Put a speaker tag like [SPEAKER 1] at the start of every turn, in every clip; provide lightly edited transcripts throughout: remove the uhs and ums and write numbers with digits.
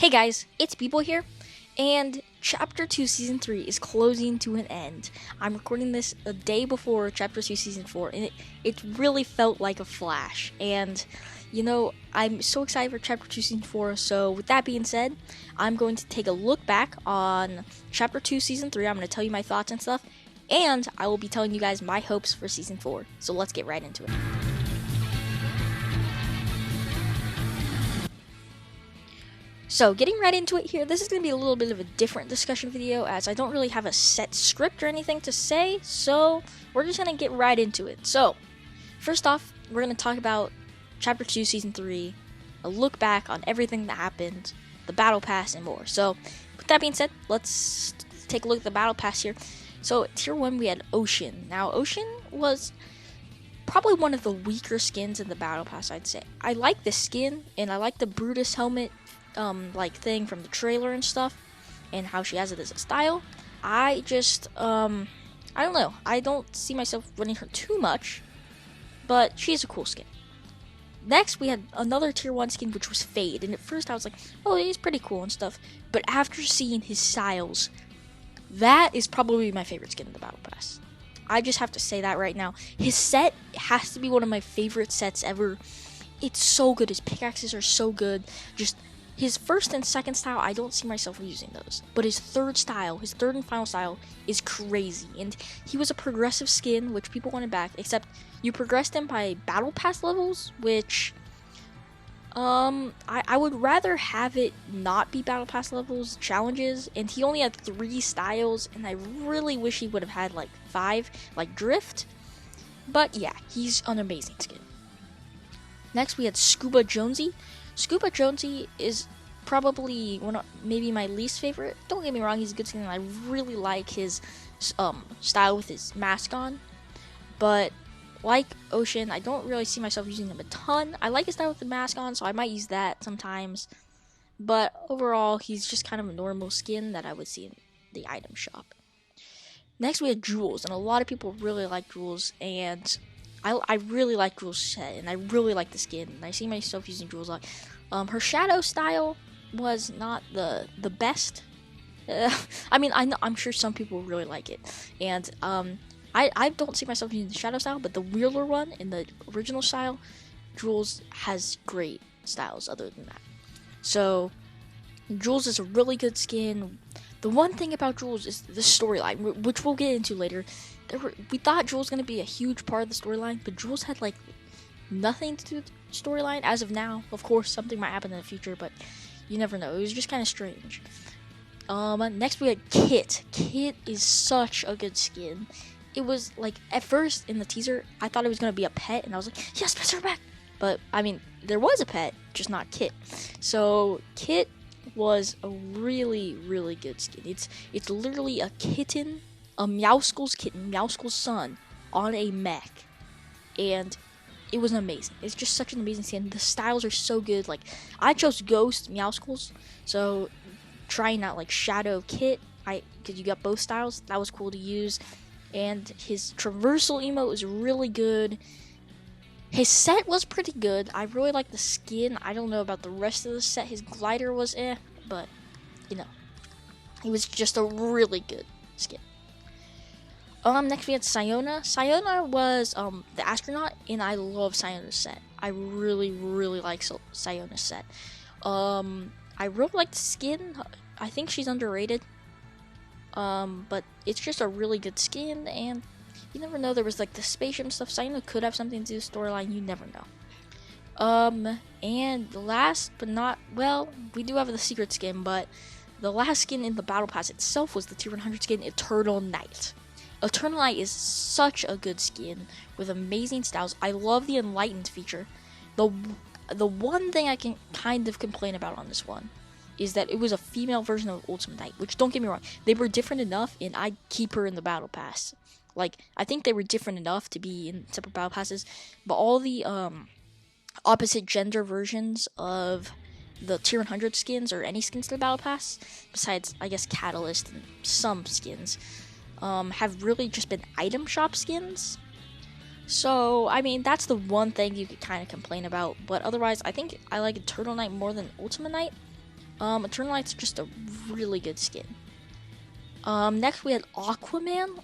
[SPEAKER 1] Hey guys, it's Beeboy here, and Chapter 2 Season 3 is closing to an end. I'm recording this a day before Chapter 2 Season 4, and it really felt like a flash. And, I'm so excited for Chapter 2 Season 4, so with that being said, I'm going to take a look back on Chapter 2 Season 3. I'm going to tell you my thoughts and stuff, and I will be telling you guys my hopes for Season 4. So let's get right into it. So, getting right into it here, this is going to be a little bit of a different discussion video as I don't really have a set script or anything to say, so we're just going to get right into it. So, first off, we're going to talk about Chapter 2, Season 3, a look back on everything that happened, the Battle Pass, and more. So, with that being said, let's take a look at the Battle Pass here. So, Tier 1, we had Ocean. Now, Ocean was probably one of the weaker skins in the Battle Pass, I'd say. I like the skin, and I like the Brutus helmet thing from the trailer and stuff, and how she has it as a style. I just, I don't know. I don't see myself running her too much, but she's a cool skin. Next, we had another Tier 1 skin, which was Fade, and at first I was like, oh, he's pretty cool and stuff, but after seeing his styles, that is probably my favorite skin in the Battle Pass. I just have to say that right now. His set has to be one of my favorite sets ever. It's so good. His pickaxes are so good. Just his first and second style, I don't see myself using those. But his third style, his third and final style, is crazy. And he was a progressive skin, which people wanted back, except you progressed him by Battle Pass levels, which I would rather have it not be Battle Pass levels, challenges, and he only had 3 styles, and I really wish he would have had like 5, like Drift. But yeah, he's an amazing skin. Next, we had Scuba Jonesy. Scuba Jonesy is probably maybe my least favorite. Don't get me wrong, he's a good skin, and I really like his style with his mask on. But like Ocean, I don't really see myself using him a ton. I like his style with the mask on, so I might use that sometimes. But overall, he's just kind of a normal skin that I would see in the item shop. Next, we had Jules, and a lot of people really like Jules, and I really like Jules' set, and I really like the skin, and I see myself using Jules a lot. Her shadow style was not the best. I'm sure some people really like it, and I don't see myself using the shadow style, but the Wheeler one in the original style, Jules has great styles other than that. So, Jules is a really good skin. The one thing about Jules is the storyline, which we'll get into later. We thought Jules was going to be a huge part of the storyline, but Jules had like nothing to do with the storyline as of now. Of course, something might happen in the future, but you never know. It was just kind of strange. Next we had Kit. Kit is such a good skin. It was like, at first in the teaser, I thought it was going to be a pet, and I was like, yes, pets are back. But, there was a pet, just not Kit. So, Kit was a really, really good skin. It's literally a kitten, a Meowskull's kitten, Meowskull's son, on a mech. And it was amazing. It's just such an amazing skin. The styles are so good. Like, I chose Ghost Meowskulls, so trying out like Shadow Kit, because you got both styles, that was cool to use. And his traversal emote was really good. His set was pretty good. I really like the skin. I don't know about the rest of the set. His glider was but he was just a really good skin. Next we had Siona. Siona was the astronaut, and I love Siona's set. I really, really like Siona's set. I really like the skin. I think she's underrated. But it's just a really good skin, and you never know. There was like the spaceship and stuff. Siona could have something to do with the storyline. You never know. And last but not, we do have the secret skin, but the last skin in the Battle Pass itself was the Tier 100 skin, Eternal Night. Eternal Night is such a good skin with amazing styles. I love the Enlightened feature. The one thing I can kind of complain about on this one is that it was a female version of Ultimate Knight, which, don't get me wrong, they were different enough, and I'd keep her in the Battle Pass. Like, I think they were different enough to be in separate Battle Passes, but all the opposite gender versions of the Tier 100 skins, or any skins to the Battle Pass, besides, I guess, Catalyst and some skins, have really just been item shop skins. So, that's the one thing you could kind of complain about, but otherwise, I think I like Eternal Night more than Ultimate Night. Eternal Light's just a really good skin. Next we had Aquaman.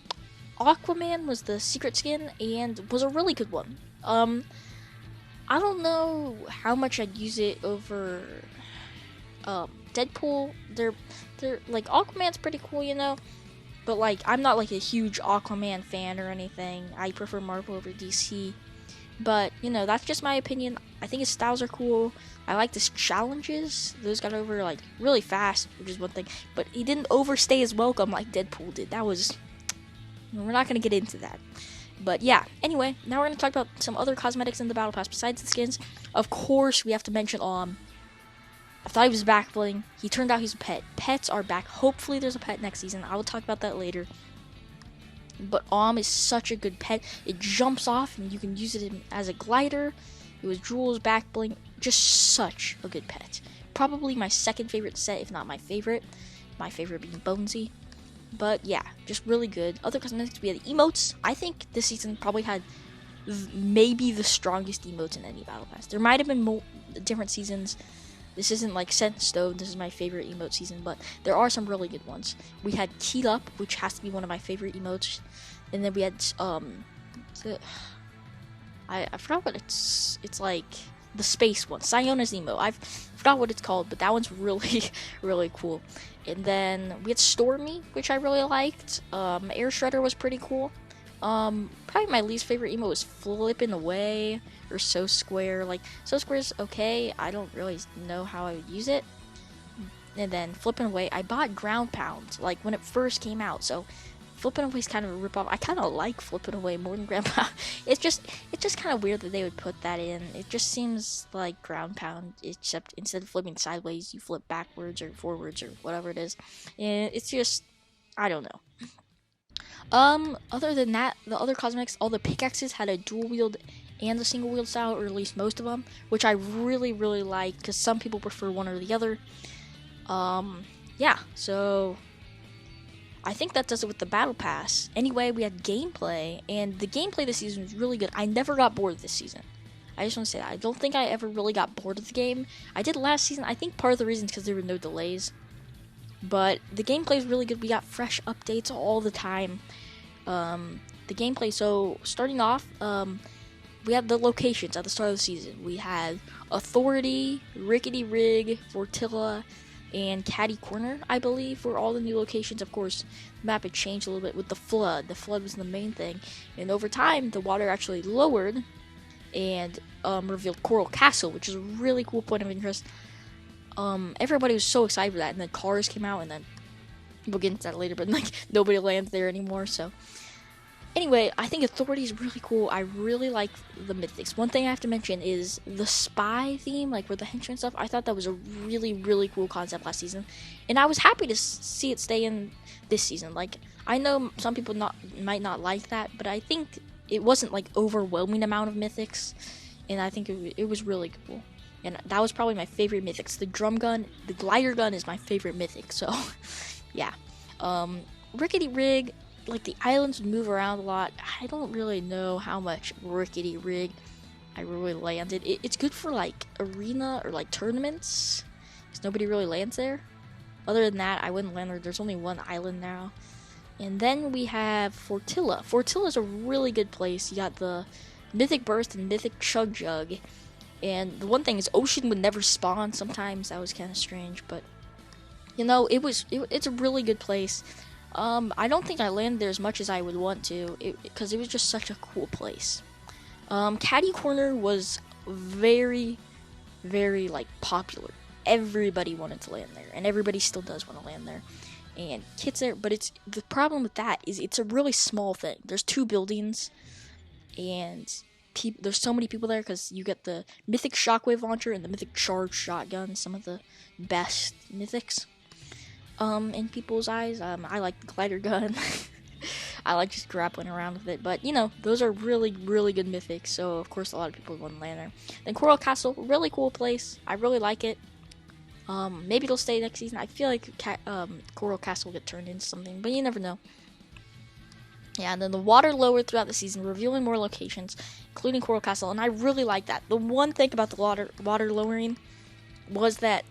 [SPEAKER 1] Aquaman was the secret skin and was a really good one. I don't know how much I'd use it over Deadpool. They're like, Aquaman's pretty cool, you know, but like I'm not like a huge Aquaman fan or anything. I prefer Marvel over DC. But, you know, that's just my opinion. I think his styles are cool. I like his challenges. Those got over, like, really fast, which is one thing. But he didn't overstay his welcome like Deadpool did. That was... We're not going to get into that. But, yeah. Anyway, now we're going to talk about some other cosmetics in the Battle Pass besides the skins. Of course, we have to mention, I thought he was back bling. He turned out he's a pet. Pets are back. Hopefully there's a pet next season. I will talk about that later. But is such a good pet. It jumps off and you can use it as a glider. It was Jewel's back bling. Just such a good pet. Probably my second favorite set, if not my favorite. My favorite being Bonesy. But yeah, just really good. Other cosmetics, we had emotes. I think this season probably had maybe the strongest emotes in any Battle Pass. There might have been more different seasons. This isn't like set in stone. This is my favorite emote season, but there are some really good ones. We had Keyed Up, which has to be one of my favorite emotes, and then we had I forgot what it's like the space one, Siona's emote. I forgot what it's called, but that one's really really cool. And then we had Stormy, which I really liked. Air Shredder was pretty cool. Probably my least favorite emote was Flipping Away or So Square. Like, So Square's okay. I don't really know how I would use it. And then Flipping Away, I bought Ground Pound like when it first came out. So Flipping Away is kind of a ripoff. I kind of like Flipping Away more than Ground Pound. It's just kind of weird that they would put that in. It just seems like Ground Pound, except instead of flipping sideways, you flip backwards or forwards or whatever it is. And it's just, I don't know. Other than that, the other cosmetics, all the pickaxes had a dual wield and a single wield style, or at least most of them, which I really, really like, because some people prefer one or the other. Yeah, so I think that does it with the Battle Pass. Anyway, we had gameplay, and the gameplay this season was really good. I never got bored this season. I just want to say that. I don't think I ever really got bored of the game. I did last season. I think part of the reason is because there were no delays. But the gameplay is really good. We got fresh updates all the time. The gameplay, so starting off, we had the locations at the start of the season. We had Authority, Rickety Rig, Fortilla, and Catty Corner, I believe, were all the new locations. Of course, the map had changed a little bit with the flood. The flood was the main thing. And over time, the water actually lowered and revealed Coral Castle, which is a really cool point of interest. Everybody was so excited for that, and then cars came out, and then we'll get into that later, but like nobody lands there anymore. So anyway, I think Authority is really cool. I really like the mythics. One thing I have to mention is the spy theme, like with the henchmen and stuff. I thought that was a really, really cool concept last season, and I was happy to see it stay in this season. Like, I know some people might not like that, but I think it wasn't like overwhelming amount of mythics, and I think it was really cool. And that was probably my favorite mythics. The drum gun, the glider gun is my favorite mythic. So, yeah. Rickety Rig, like the islands would move around a lot. I don't really know how much Rickety Rig I really landed. It's good for like arena or like tournaments, because nobody really lands there. Other than that, I wouldn't land there. There's only one island now. And then we have Fortilla. Fortilla is a really good place. You got the Mythic Burst and Mythic Chug Jug. And the one thing is, Ocean would never spawn. Sometimes that was kind of strange, but you know, it's a really good place. I don't think I landed there as much as I would want to, because it was just such a cool place. Catty Corner was very, very like popular. Everybody wanted to land there, and everybody still does want to land there. And Kit's there, but the problem with that is it's a really small thing. There's 2 buildings, and there's so many people there because you get the Mythic Shockwave Launcher and the Mythic Charge Shotgun, some of the best mythics in people's eyes. I like the glider gun. I like just grappling around with it, but you know, those are really, really good mythics, so of course a lot of people want to land there. Then Coral Castle, really cool place. I really like it. Maybe it'll stay next season. I feel like Coral Castle will get turned into something, but you never know. Yeah, and then the water lowered throughout the season, revealing more locations, including Coral Castle, and I really like that. The one thing about the water lowering was that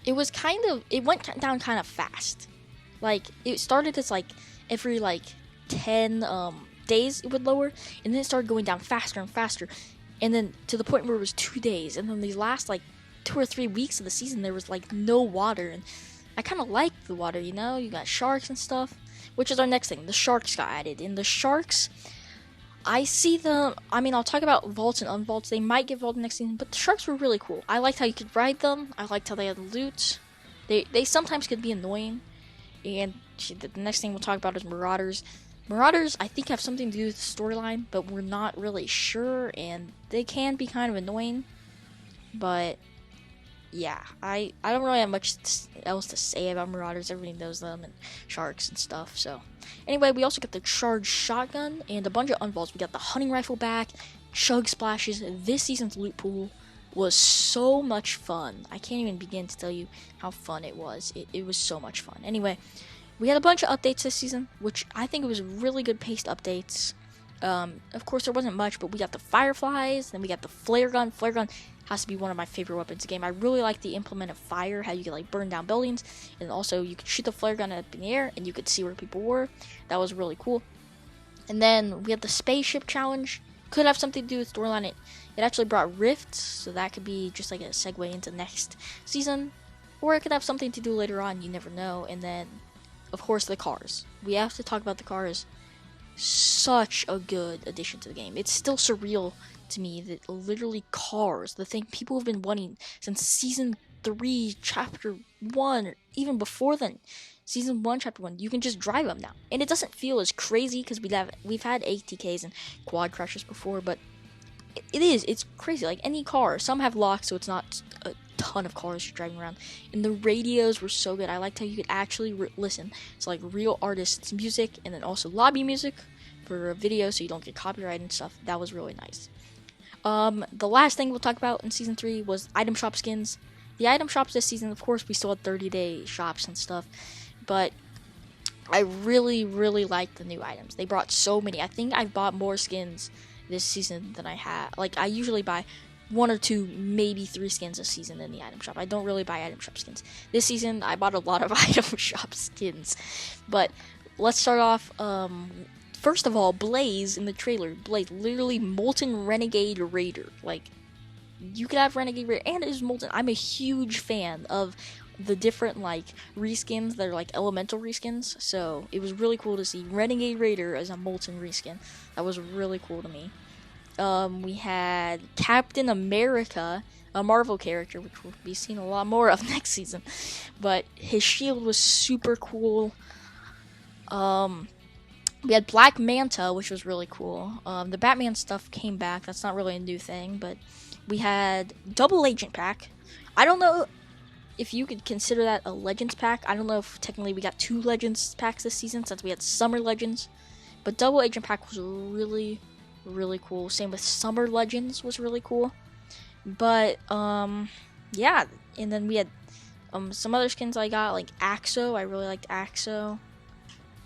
[SPEAKER 1] it went down kind of fast. Like, it started as like every like 10 days it would lower, and then it started going down faster and faster, and then to the point where it was 2 days, and then these last like 2 or 3 weeks of the season there was like no water, and I kind of like the water, you know. You got sharks and stuff, which is our next thing. The sharks got added, and the sharks, I see them. I mean, I'll talk about vaults and unvaults. They might get vaulted next season, but the sharks were really cool. I liked how you could ride them. I liked how they had loot. They sometimes could be annoying. And the next thing we'll talk about is Marauders. Marauders, I think, have something to do with the storyline, but we're not really sure, and they can be kind of annoying. But yeah, I don't really have much else to say about Marauders. Everybody knows them and sharks and stuff. So anyway, we also got the charged shotgun and a bunch of unvaults. We got the hunting rifle back, chug splashes. This season's loot pool was so much fun. I can't even begin to tell you how fun it was. It was so much fun. Anyway, we had a bunch of updates this season, which I think it was really good paced updates. Of course, there wasn't much, but we got the fireflies, then we got the flare gun. Flare gun has to be one of my favorite weapons in the game. I really like the implement of fire, how you could like burn down buildings, and also you could shoot the flare gun up in the air, and you could see where people were. That was really cool. And then we had the spaceship challenge. Could have something to do with storyline. It actually brought rifts, so that could be just like a segue into next season, or it could have something to do later on. You never know. And then, of course, the cars. We have to talk about the cars. Such a good addition to the game. It's still surreal to me that literally cars, the thing people have been wanting since season 3, chapter 1, or even before then, season 1, chapter 1, you can just drive them now. And it doesn't feel as crazy because we've had ATKs and quad crashes before, but it's crazy. Like any car, some have locks, so it's not a ton of cars driving around. And the radios were so good. I liked how you could actually listen to like real artists' music, and then also lobby music for a video, so you don't get copyright and stuff. That was really nice. The last thing we'll talk about in season 3 was item shop skins. The item shops this season, of course, we still had 30-day shops and stuff, but I really, really liked the new items. They brought so many. I think I've bought more skins this season than I have. Like, I usually buy 1 or 2, maybe 3 skins a season in the item shop. I don't really buy item shop skins. This season, I bought a lot of item shop skins. But let's start off, first of all, Blaze in the trailer. Blaze, literally Molten Renegade Raider. Like, you could have Renegade Raider, and it is Molten. I'm a huge fan of the different, like, reskins that are, like, elemental reskins. So, it was really cool to see Renegade Raider as a Molten reskin. That was really cool to me. We had Captain America, a Marvel character, which we'll be seeing a lot more of next season. But his shield was super cool. We had Black Manta, which was really cool. The Batman stuff came back. That's not really a new thing, but we had Double Agent Pack. I don't know if you could consider that a Legends pack. I don't know if technically we got 2 Legends packs this season since we had Summer Legends. But Double Agent Pack was really, really cool. Same with Summer Legends was really cool. But, yeah. And then we had some other skins I got, like Axo. I really liked Axo.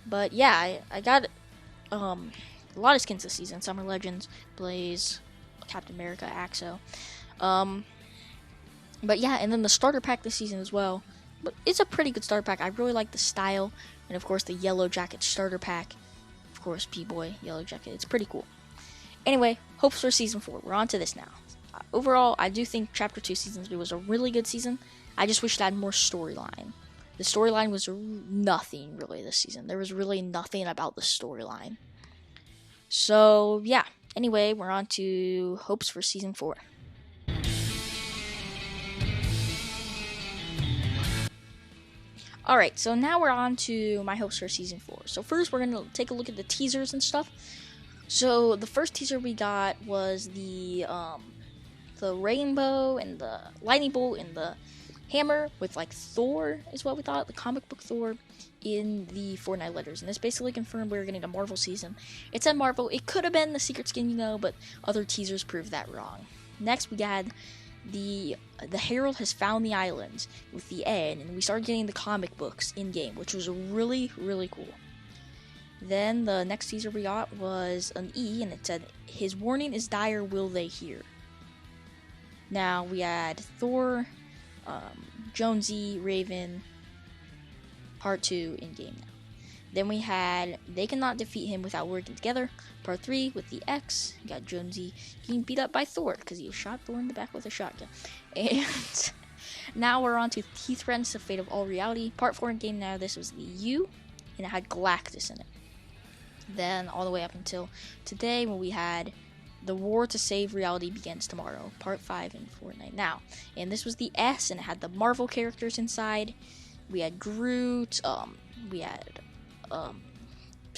[SPEAKER 1] But yeah, I got a lot of skins this season. Summer Legends, Blaze, Captain America, Axo. But yeah, and then the starter pack this season as well. But it's a pretty good starter pack. I really like the style. And of course the Yellow Jacket starter pack. Of course, Beeboy, Yellow Jacket. It's pretty cool. Anyway, hopes for season 4. We're on to this now. Overall, I do think chapter 2 season 3 was a really good season. I just wish it had more storyline. The storyline was nothing really this season. There was really nothing about the storyline. So, yeah. Anyway, we're on to hopes for season 4. Alright, so now we're on to my hopes for season 4. So first, we're going to take a look at the teasers and stuff. So, the first teaser we got was the rainbow and the lightning bolt and the hammer with, like, Thor is what we thought, the comic book Thor in the Fortnite letters. And this basically confirmed we were getting a Marvel season. It said Marvel. It could have been the secret skin, you know, but other teasers proved that wrong. Next, we got the Herald has found the islands with the N, and we started getting the comic books in-game, which was really, really cool. Then the next teaser we got was an E, and it said, his warning is dire, will they hear? Now we had Thor Jonesy, Raven, Part 2 in game now. Then we had They Cannot Defeat Him Without Working Together, Part 3 with the X. You got Jonesy getting beat up by Thor because he shot Thor in the back with a shotgun. And now we're on to He Threatens the Fate of All Reality, Part 4 in game now. This was the U, and it had Galactus in it. Then all the way up until today when we had The War to Save Reality Begins Tomorrow, Part 5 in Fortnite now. And this was the S, and it had the Marvel characters inside. We had Groot, we had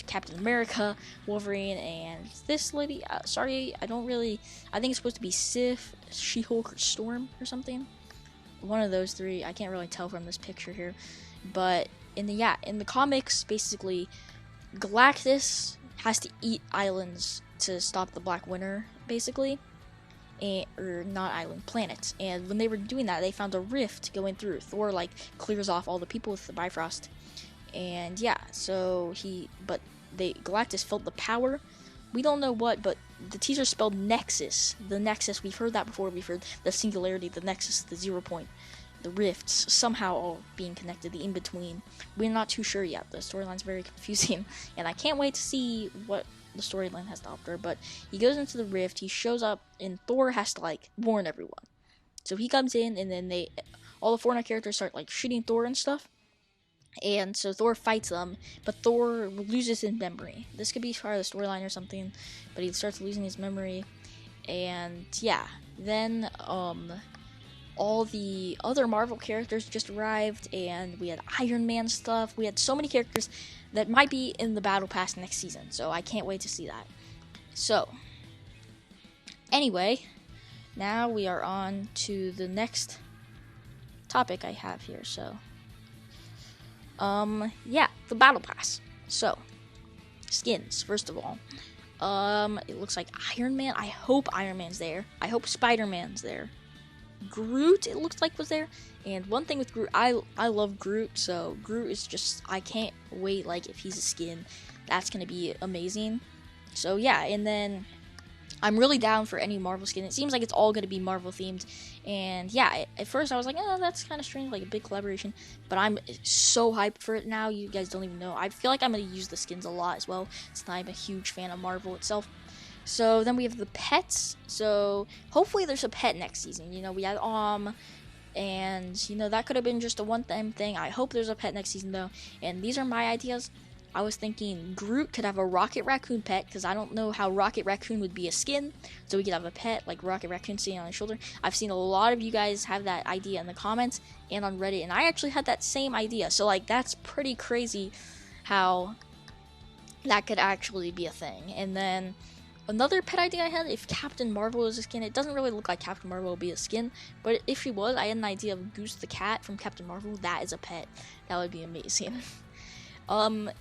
[SPEAKER 1] Captain America, Wolverine, and this lady, I think it's supposed to be Sif, She-Hulk, or Storm, or something. One of those three, I can't really tell from this picture here. But in the comics, basically, Galactus has to eat islands to stop the Black Winter, basically. Or not island, planets. And when they were doing that, they found a rift going through. Thor, clears off all the people with the Bifrost. And Galactus felt the power. We don't know what, but the teaser spelled Nexus. The Nexus, we've heard that before. We've heard the singularity, the Nexus, the 0 point, the rifts, somehow all being connected, the in-between. We're not too sure yet. The storyline's very confusing, and I can't wait to see what the storyline has to offer. But he goes into the rift, he shows up, and Thor has to, warn everyone. So he comes in, and then all the Fortnite characters start, shooting Thor and stuff. And so Thor fights them, but Thor loses his memory. This could be part of the storyline or something, but he starts losing his memory. And yeah, then all the other Marvel characters just arrived, and we had Iron Man stuff. We had so many characters that might be in the Battle Pass next season, so I can't wait to see that. So, anyway, now we are on to the next topic I have here, so... the Battle Pass. So, skins, first of all. It looks like Iron Man. I hope Iron Man's there. I hope Spider-Man's there. Groot, it looks like, was there. And one thing with Groot, I love Groot, so Groot is just, I can't wait, if he's a skin. That's gonna be amazing. So, yeah, and then I'm really down for any Marvel skin. It seems like it's all going to be Marvel themed. And yeah, at first I was like, oh, that's kind of strange, a big collaboration. But I'm so hyped for it now. You guys don't even know. I feel like I'm going to use the skins a lot as well, since I'm a huge fan of Marvel itself. So then we have the pets. So hopefully there's a pet next season. We had and that could have been just a one-time thing. I hope there's a pet next season though. And these are my ideas. I was thinking Groot could have a Rocket Raccoon pet, because I don't know how Rocket Raccoon would be a skin, so we could have a pet, like Rocket Raccoon sitting on his shoulder. I've seen a lot of you guys have that idea in the comments and on Reddit, and I actually had that same idea, so that's pretty crazy how that could actually be a thing. And then another pet idea I had, if Captain Marvel is a skin, it doesn't really look like Captain Marvel will be a skin, but if she was, I had an idea of Goose the Cat from Captain Marvel. That is a pet. That would be amazing. Then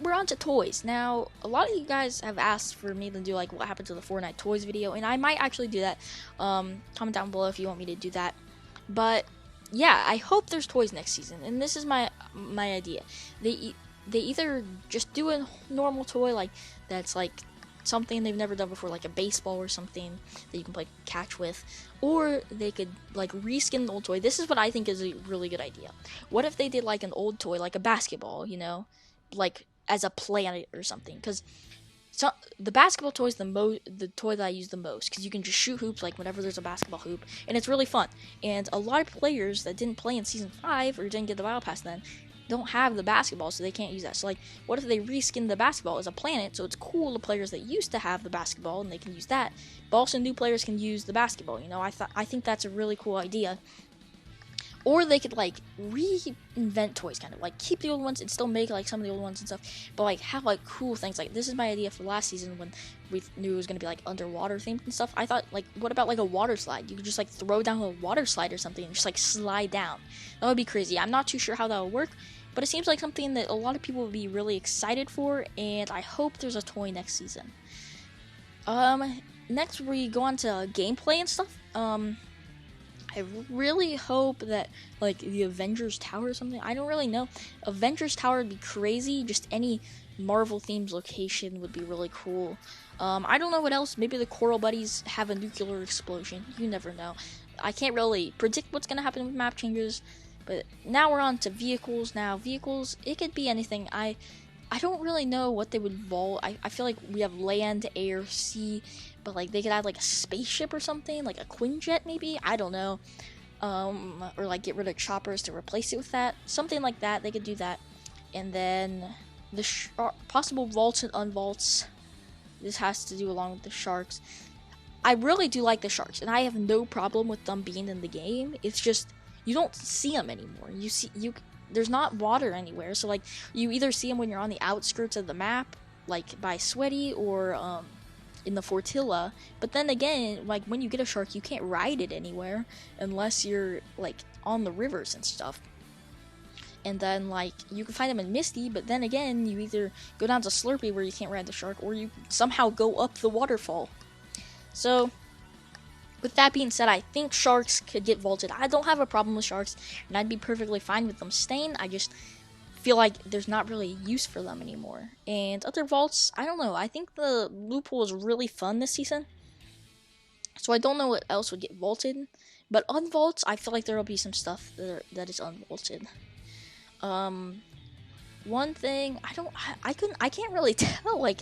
[SPEAKER 1] we're on to toys. Now, a lot of you guys have asked for me to do, what happened to the Fortnite toys video, and I might actually do that. Comment down below if you want me to do that. But, yeah, I hope there's toys next season, and this is my idea. They either just do a normal toy, that's, something they've never done before, like a baseball or something that you can play catch with, or they could reskin the old toy. This is what I think is a really good idea. What if they did an old toy, like a basketball, as a planet or something? Because the basketball toy is the toy that I use the most, because you can just shoot hoops whenever there's a basketball hoop, and it's really fun. And a lot of players that didn't play in season 5 or didn't get the battle pass then don't have the basketball, so they can't use that. So what if they reskin the basketball as a planet, so it's cool to players that used to have the basketball and they can use that, but also new players can use the basketball. I think that's a really cool idea. Or they could reinvent toys, kind of keep the old ones and still make some of the old ones and stuff, but have cool things. This is my idea for last season when we knew it was gonna be underwater themed and stuff. I thought what about a water slide? You could just throw down a water slide or something and just slide down. That would be crazy. I'm not too sure how that would work, but it seems like something that a lot of people would be really excited for, and I hope there's a toy next season. Next we go on to gameplay and stuff. I really hope that, the Avengers Tower or something. I don't really know. Avengers Tower would be crazy. Just any Marvel-themed location would be really cool. I don't know what else. Maybe the Coral Buddies have a nuclear explosion. You never know. I can't really predict what's gonna happen with map changes. But now we're on to vehicles. Now vehicles, it could be anything. I don't really know what they would vault. I feel like we have land, air, sea, but like they could add like a spaceship or something, like a Quinjet maybe. I don't know. Or like get rid of choppers to replace it with that, something like that. They could do that. And then the possible vaults and unvaults. This has to do along with the sharks. I really do like the sharks, and I have no problem with them being in the game. It's just you don't see them anymore. There's not water anywhere, so like you either see them when you're on the outskirts of the map, like by Sweaty or in the Fortilla. But then again, like when you get a shark, you can't ride it anywhere unless you're like on the rivers and stuff. And then like you can find them in Misty, but then again, you either go down to Slurpy where you can't ride the shark, or you somehow go up the waterfall. So with that being said, I think sharks could get vaulted. I don't have a problem with sharks, and I'd be perfectly fine with them staying. I just feel like there's not really use for them anymore. And other vaults, I don't know. I think the loophole is really fun this season, so I don't know what else would get vaulted. But unvaults, I feel like there will be some stuff that is unvaulted. One thing I can't really tell. Like,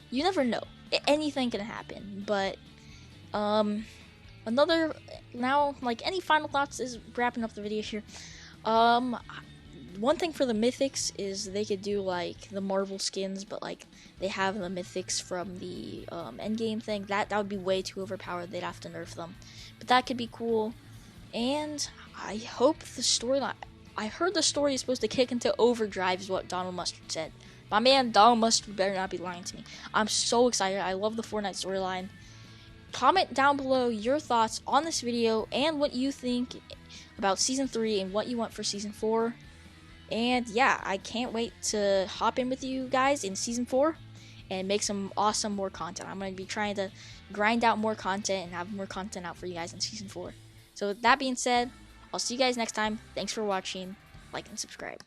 [SPEAKER 1] you never know. Anything can happen. But another now, like any final thoughts is wrapping up the video here. One thing for the mythics is they could do like the Marvel skins, but like they have the mythics from the endgame thing. That would be way too overpowered. They'd have to nerf them, but that could be cool. And I hope the storyline. I heard the story is supposed to kick into overdrive, is what Donald Mustard said. My man Donald Mustard better not be lying to me. I'm so excited. I love the Fortnite storyline. Comment down below your thoughts on this video and what you think about Season 3 and what you want for Season 4. And yeah, I can't wait to hop in with you guys in Season 4 and make some awesome more content. I'm going to be trying to grind out more content and have more content out for you guys in Season 4. So with that being said, I'll see you guys next time. Thanks for watching. Like and subscribe.